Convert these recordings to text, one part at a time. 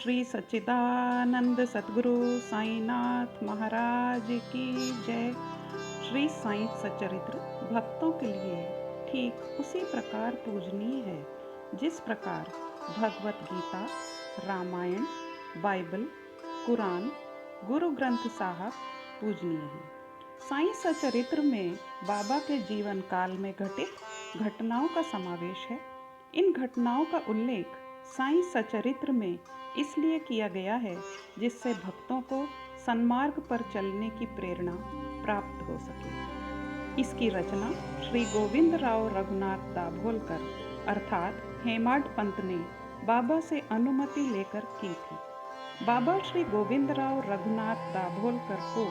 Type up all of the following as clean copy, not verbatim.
श्री सच्चिदानंद सद्गुरु साईनाथ महाराज की जय। श्री साईं सच्चरित्र भक्तों के लिए ठीक उसी प्रकार पूजनीय है जिस प्रकार भगवत गीता, रामायण, बाइबल, कुरान, गुरु ग्रंथ साहब पूजनीय है। साईं सच्चरित्र में बाबा के जीवन काल में घटित घटनाओं का समावेश है। इन घटनाओं का उल्लेख साईं सच्चरित्र में इसलिए किया गया है जिससे भक्तों को सन्मार्ग पर चलने की प्रेरणा प्राप्त हो सके। इसकी रचना श्री गोविंद राव रघुनाथ दाभोलकर अर्थात हेमाड पंत ने बाबा से अनुमति लेकर की थी। बाबा श्री गोविंद राव रघुनाथ दाभोलकर को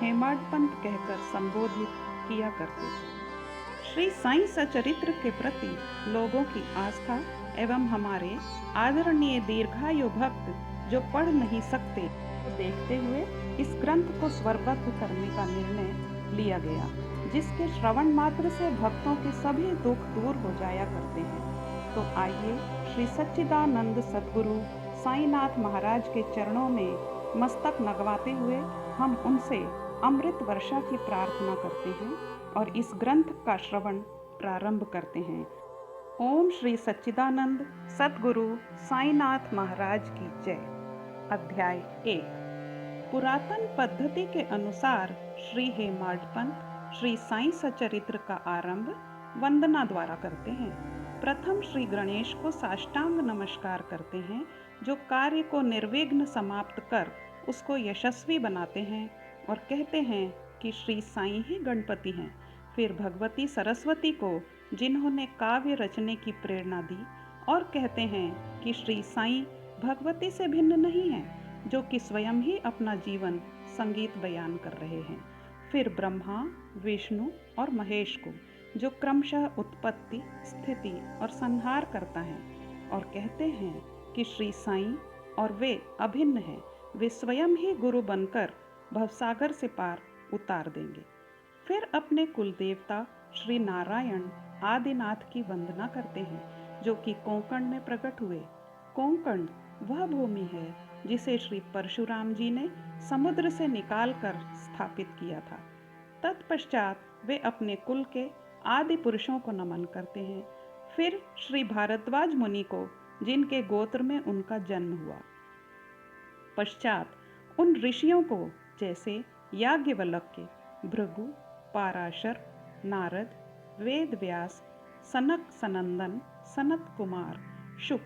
हेमाड पंत कहकर संबोधित किया करते थे। श्री साईं सच्चरित्र के प्रति लोगों की आस्था एवं हमारे आदरणीय दीर्घायु भक्त जो पढ़ नहीं सकते तो देखते हुए इस ग्रंथ को स्वरबद्ध करने का निर्णय लिया गया, जिसके श्रवण मात्र से भक्तों के सभी दुख दूर हो जाया करते हैं। तो आइए श्री सच्चिदानंद सद्गुरु साईनाथ महाराज के चरणों में मस्तक नगवाते हुए हम उनसे अमृत वर्षा की प्रार्थना करते हैं और इस ग्रंथ का श्रवण प्रारंभ करते हैं। ओम श्री सच्चिदानंद सद्गुरु साईनाथ महाराज की जय। अध्याय 1। पुरातन पद्धति के अनुसार श्री हेमाड पंत श्री साईं सच्चरित्र का आरंभ वंदना द्वारा करते हैं। प्रथम श्री गणेश को साष्टांग नमस्कार करते हैं, जो कार्य को निर्विघ्न समाप्त कर उसको यशस्वी बनाते हैं और कहते हैं कि श्री साईं ही गणपति हैं। फिर भगवती सरस्वती को, जिन्होंने काव्य रचने की प्रेरणा दी, और कहते हैं कि श्री साईं भगवती से भिन्न नहीं हैं, जो कि स्वयं ही अपना जीवन संगीत बयान कर रहे हैं। फिर ब्रह्मा, विष्णु और महेश को, जो क्रमशः उत्पत्ति, स्थिति और संहार करता है, और कहते हैं कि श्री साईं और वे अभिन्न हैं, वे स्वयं ही गुरु बनकर भवसागर से पार उतार देंगे। फिर अपने कुल देवता श्री नारायण आदिनाथ की वंदना करते हैं, जो कि कोंकण में प्रकट हुए। कोंकण वह भूमि है जिसे श्री परशुराम जी ने समुद्र से निकालकर स्थापित किया था। तत्पश्चात वे अपने कुल के आदि पुरुषों को नमन करते हैं। फिर श्री भारद्वाज मुनि को, जिनके गोत्र में उनका जन्म हुआ। पश्चात उन ऋषियों को, जैसे याज्ञवल्क्य, भृगु, पाराशर, नारद, वेद व्यास, सनक सनंदन, सनत कुमार, शुक,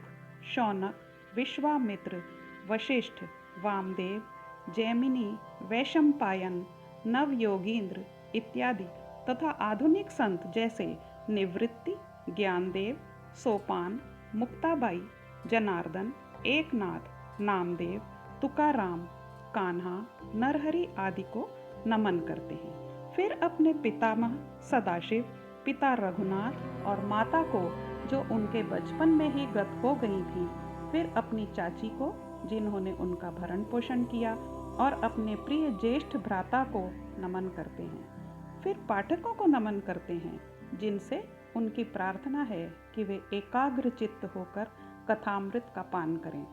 शौनक, विश्वामित्र, वशिष्ठ, वामदेव, जैमिनी, वैशंपायन, नवयोगींद्र इत्यादि तथा आधुनिक संत जैसे निवृत्ति, ज्ञानदेव, सोपान, मुक्ताबाई, जनार्दन, एकनाथ, नामदेव, तुकाराम, कान्हा, नरहरि आदि को नमन करते हैं। फिर अपने पितामह सदाशिव, पिता रघुनाथ और माता को, जो उनके बचपन में ही गत हो गई थी, फिर अपनी चाची को, जिन्होंने उनका भरण पोषण किया, और अपने प्रिय ज्येष्ठ भ्राता को नमन करते हैं। फिर पाठकों को नमन करते हैं, जिनसे उनकी प्रार्थना है कि वे एकाग्र चित्त होकर कथामृत का पान करें।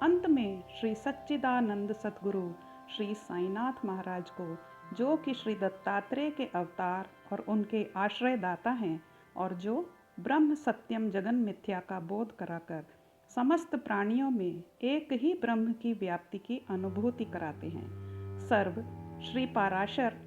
अंत में श्री सच्चिदानंद सद्गुरु श्री साईनाथ महाराज को, जो कि श्री दत्तात्रेय के अवतार और उनके आश्रयदाता हैं, और जो ब्रह्म सत्यम जगन मिथ्या का बोध कराकर समस्त प्राणियों में एक ही ब्रह्म की व्याप्ति की अनुभूति कराते हैं। सर्व श्री पाराशर,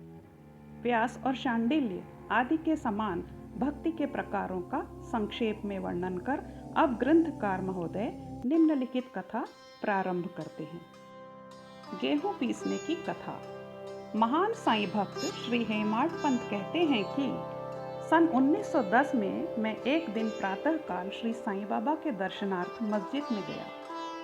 व्यास और शांडिल्य आदि के समान भक्ति के प्रकारों का संक्षेप में वर्णन कर अब ग्रंथकार महोदय निम्नलिखित कथा प्रारंभ करते हैं। गेहूं पीसने की कथा। महान साईं भक्त श्री हेमाड पंत कहते हैं कि सन 1910 में मैं एक दिन प्रातःकाल श्री साईं बाबा के दर्शनार्थ मस्जिद में गया।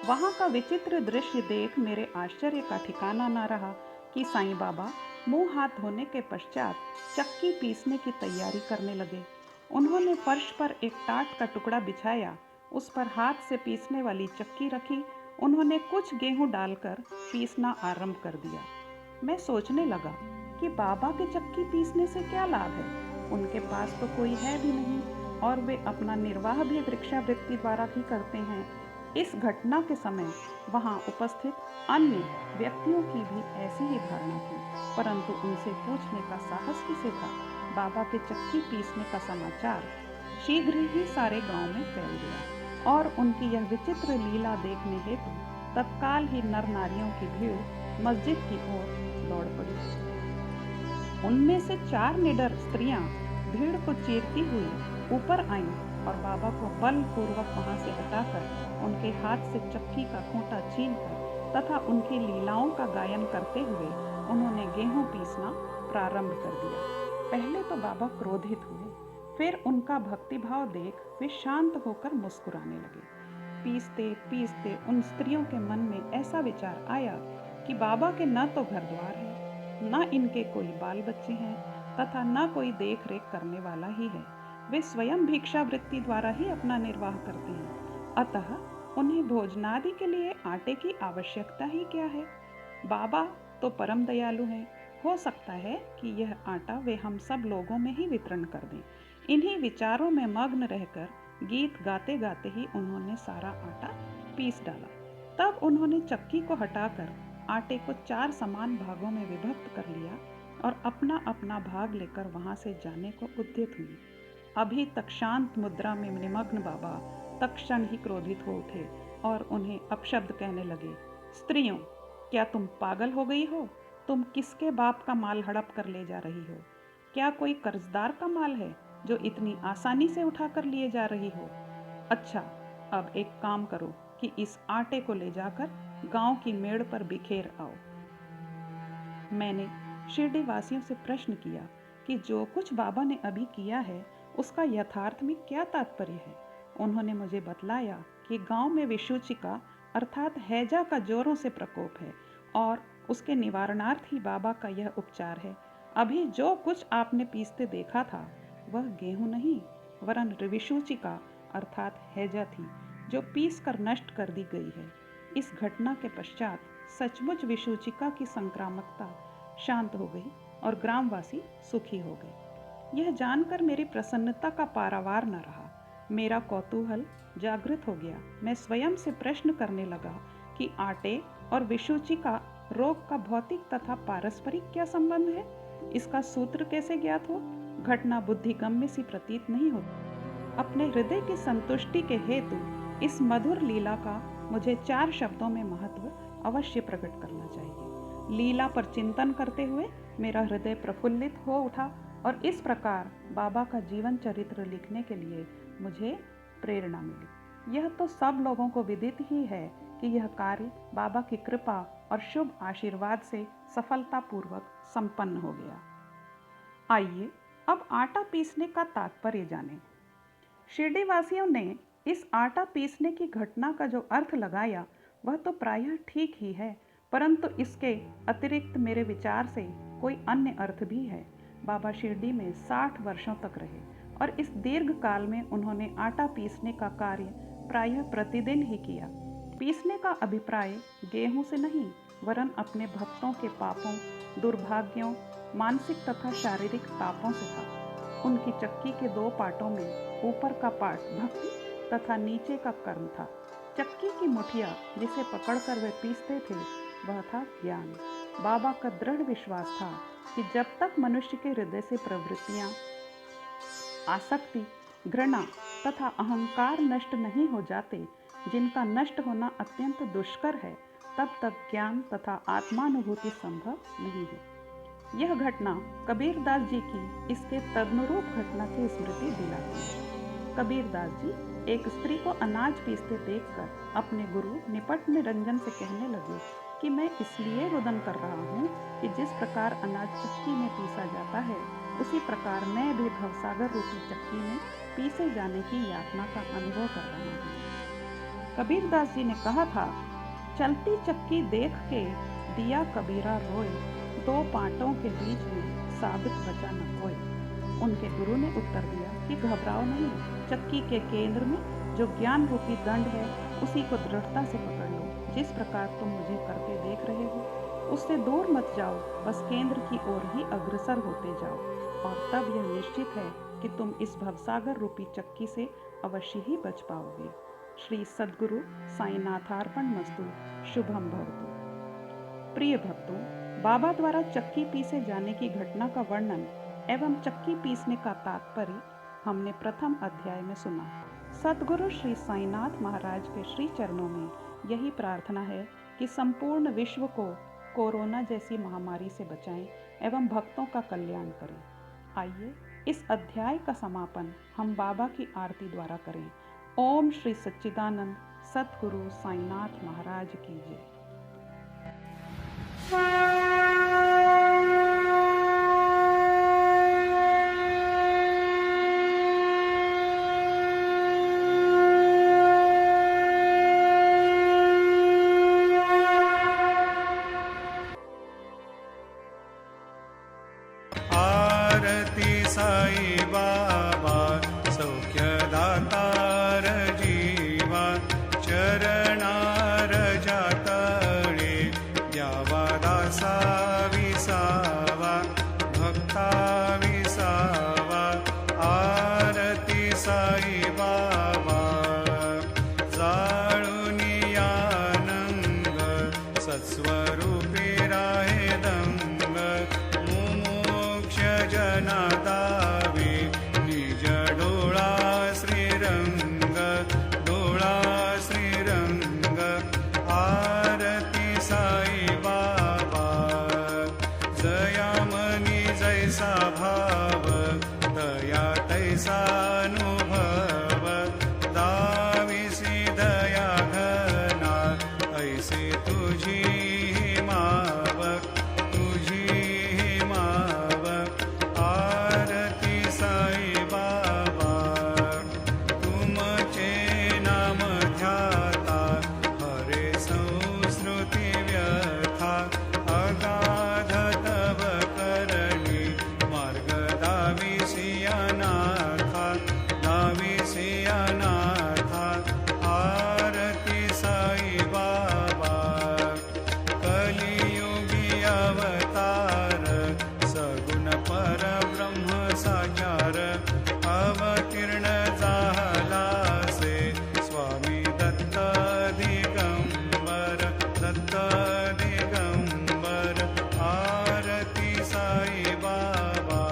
वहाँ का विचित्र दृश्य देख मेरे आश्चर्य का ठिकाना न रहा कि साईं बाबा मुंह हाथ धोने के पश्चात चक्की पीसने की तैयारी करने लगे। उन्होंने फर्श पर एक टाट का टुकड़ा बिछाया, उस पर हाथ से पीसने वाली चक्की रखी। उन्होंने कुछ गेहूं डालकर पीसना आरंभ कर दिया। मैं सोचने लगा कि बाबा के चक्की पीसने से क्या लाभ है, उनके पास तो कोई है भी नहीं और वे अपना निर्वाह भी भिक्षावृत्ति द्वारा ही करते हैं। इस घटना के समय वहां उपस्थित अन्य व्यक्तियों की भी ऐसी ही धारणा थी, परंतु उनसे पूछने का साहस किसे था। बाबा के चक्की पीसने का समाचार शीघ्र ही सारे गांव में फैल गया और उनकी यह विचित्र लीला देखने हेतु तत्काल ही नर नारियों की भीड़ मस्जिद की ओर दौड़ पड़ी। उनमें से 4 निडर स्त्रियां भीड़ को चीरती हुई ऊपर आईं और बाबा को बलपूर्वक वहां से हटाकर उनके हाथ से चक्की का खूंटा छीनकर तथा उनकी लीलाओं का गायन करते हुए उन्होंने गेहूं पीसना प्रारंभ कर दिया। पहले तो बाबा क्रोधित हुए, फिर उनका भक्तिभाव देख वे शांत होकर मुस्कुराने लगे। पीसते पीसते उन स्त्रियों के मन में ऐसा विचार आया कि बाबा के न तो घर द्वार है, न इनके कोई बाल बच्चे हैं तथा न कोई देख रेख करने वाला ही है। वे स्वयं भिक्षावृत्ति द्वारा ही अपना निर्वाह करते हैं, अतः उन्हें भोजनादि के लिए आटे की आवश्यकता ही क्या है। बाबा तो परम दयालु हैं, हो सकता है कि यह आटा वे हम सब लोगों में ही वितरण कर दें। इन्हीं विचारों में मग्न रहकर गीत गाते गाते ही उन्होंने सारा आटा पीस डाला। तब उन्होंने चक्की को हटाकर आटे को 4 समान भागों में विभक्त कर लिया और अपना अपना भाग लेकर वहां से जाने को उद्यत हुई। अभी तक शांत मुद्रा में निमग्न बाबा तत्क्षण ही क्रोधित हो उठे और उन्हें अपशब्द कहने लगे। स्त्रियों, क्या तुम पागल हो गई हो? तुम किसके बाप का माल हड़प कर ले जा रही हो? क्या कोई कर्जदार का माल है जो इतनी आसानी से उठा कर लिए जा रही हो? अच्छा, अब एक काम करो कि इस आटे को ले जाकर गांव की मेड़ पर बिखेर आओ। मैंने शिरडी वासियों से प्रश्न किया कि जो कुछ बाबा ने अभी किया है उसका यथार्थ में क्या तात्पर्य है। उन्होंने मुझे बतलाया कि गांव में विषूचिका अर्थात हैजा का जोरों से प्रकोप है और उसके निवारणार्थ ही बाबा का यह उपचार है। अभी जो कुछ आपने पीसते देखा था वह गेहूं नहीं वरन विषूचिका अर्थात हैजा थी, जो पीस कर नष्ट कर दी गई है। इस घटना के पश्चात सचमुच विषूचिका की संक्रामकता शांत हो गई और ग्रामवासी सुखी हो गए। यह जानकर मेरी प्रसन्नता का पारावार न रहा। मेरा कौतूहल जागृत हो गया। मैं स्वयं से प्रश्न करने लगा कि आटे और विषूचिका रोग का भौतिक तथा पारस्परिक क्या संबंध है? इसका सूत्र कैसे ज्ञात हो? घटना बुद्धिगम्य सी प्रतीत नहीं होती। अपने हृदय की संतुष्टि के हेतु इस मधुर लीला का मुझे 4 शब्दों में महत्व अवश्य प्रकट करना चाहिए। लीला पर चिंतन करते हुए मेरा हृदय प्रफुल्लित हो उठा और इस प्रकार बाबा का जीवन चरित्र लिखने के लिए मुझे प्रेरणा मिली। यह तो सब लोगों को विदित ही है कि यह कार्य बाबा की कृपा और शुभ आशीर्वाद से सफलतापूर्वक संपन्न हो गया। आइए अब आटा पीसने का तात्पर्य जानें। शिरडी वासियों ने इस आटा पीसने की घटना का जो अर्थ लगाया वह तो प्रायः ठीक ही है, परंतु इसके अतिरिक्त मेरे विचार से कोई अन्य अर्थ भी है। बाबा शिरडी में 60 वर्षों तक रहे और इस दीर्घ काल में उन्होंने आटा पीसने का कार्य प्रायः प्रतिदिन ही किया। पीसने का अभिप्राय गेहूं से नहीं वरन अपने भक्तों के पापों, दुर्भाग्यों, मानसिक तथा शारीरिक तापों से था। उनकी चक्की के 2 पाटों में ऊपर का पाट भक्ति तथा नीचे का कर्म था। चक्की की मुठिया जिसे पकड़कर वे पीसते थे वह था ज्ञान। बाबा का दृढ़ विश्वास था कि जब तक मनुष्य के हृदय से प्रवृत्तियां, आसक्ति, घृणा तथा अहंकार नष्ट नहीं हो जाते, जिनका नष्ट होना अत्यंत दुष्कर है, तब तक ज्ञान तथा आत्मानुभूति संभव नहीं है। यह घटना कबीरदास जी की इसके तदनुरूप घटना की स्मृति दिलाती है। कबीरदास जी एक स्त्री को अनाज पीसते देखकर अपने गुरु निपट निरंजन से कहने लगे कि मैं इसलिए रुदन कर रहा हूँ कि जिस प्रकार अनाज चक्की में पीसा जाता है उसी प्रकार मैं भी भवसागर रूपी चक्की में पीसे जाने की यातना का अनुभव कर रहा हूँ। कबीरदास जी ने कहा था, चलती चक्की देख के दिया कबीरा रोए, 2 पाटों के बीच में साबित बचा न कोई। उनके गुरु ने उत्तर दिया कि घबराओ नहीं, चक्की के केंद्र में जो ज्ञान रूपी दंड है उसी को दृढ़ता से पकड़ लो। जिस प्रकार तुम मुझे करते देख रहे हो उससे दूर मत जाओ, बस केंद्र की ओर ही अग्रसर होते जाओ और तब यह निश्चित है कि तुम इस भवसागर रूपी चक्की से अवश्य ही बच पाओगे। श्री सद्गुरु साईनाथार्पणमस्तु। शुभम भवतु। प्रिय भक्तों, बाबा द्वारा चक्की पीसे जाने की घटना का वर्णन एवं चक्की पीसने का तात्पर्य हमने प्रथम अध्याय में सुना। सद्गुरु श्री साईनाथ महाराज के श्री चरणों में यही प्रार्थना है कि संपूर्ण विश्व को कोरोना जैसी महामारी से बचाएं एवं भक्तों का कल्याण करें। आइए इस अध्याय का समापन हम बाबा की आरती द्वारा करें। ओम श्री सच्चिदानंद सद्गुरु साईनाथ महाराज की जय। आरती साई बाबा सौख्यदातार जीवा चरणार जातळे द्यावा दासा विसावा भक्ता विसावा। आरती साई बाबा जाळुनी आनंद सत्स्वरूपी राहे दंग जना दावे निज डोळा श्रीरंग डोळा श्रीरंग। आरती साई बाबा जयामनी जैसा भाव दया तैसा अनुभव दाविसी दया घना ऐसे तुझी मावक तुझी मावक। आरती साई बाबा तुमचे नाम ध्याता हरे संस्कृती व्यथा अगाध तव करणी मार्ग दाविसिया नाथा दाविसिया नाथा। आरती साई बाबा कलियुगी अवतार सगुण परब्रह्म साकार अवतीर्ण झाला से स्वामी दत्त दिगंबर दत्त दिगंबर। आरती साई बाबा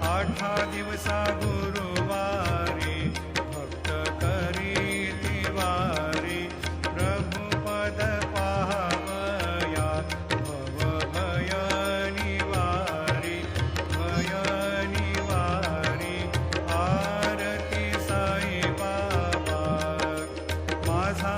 आठा दिवसा गुरुवारी भक्त करी तिवारी प्रभु पद पावया भव भय निवारी भय निवारी। आरती साई बाबा माझा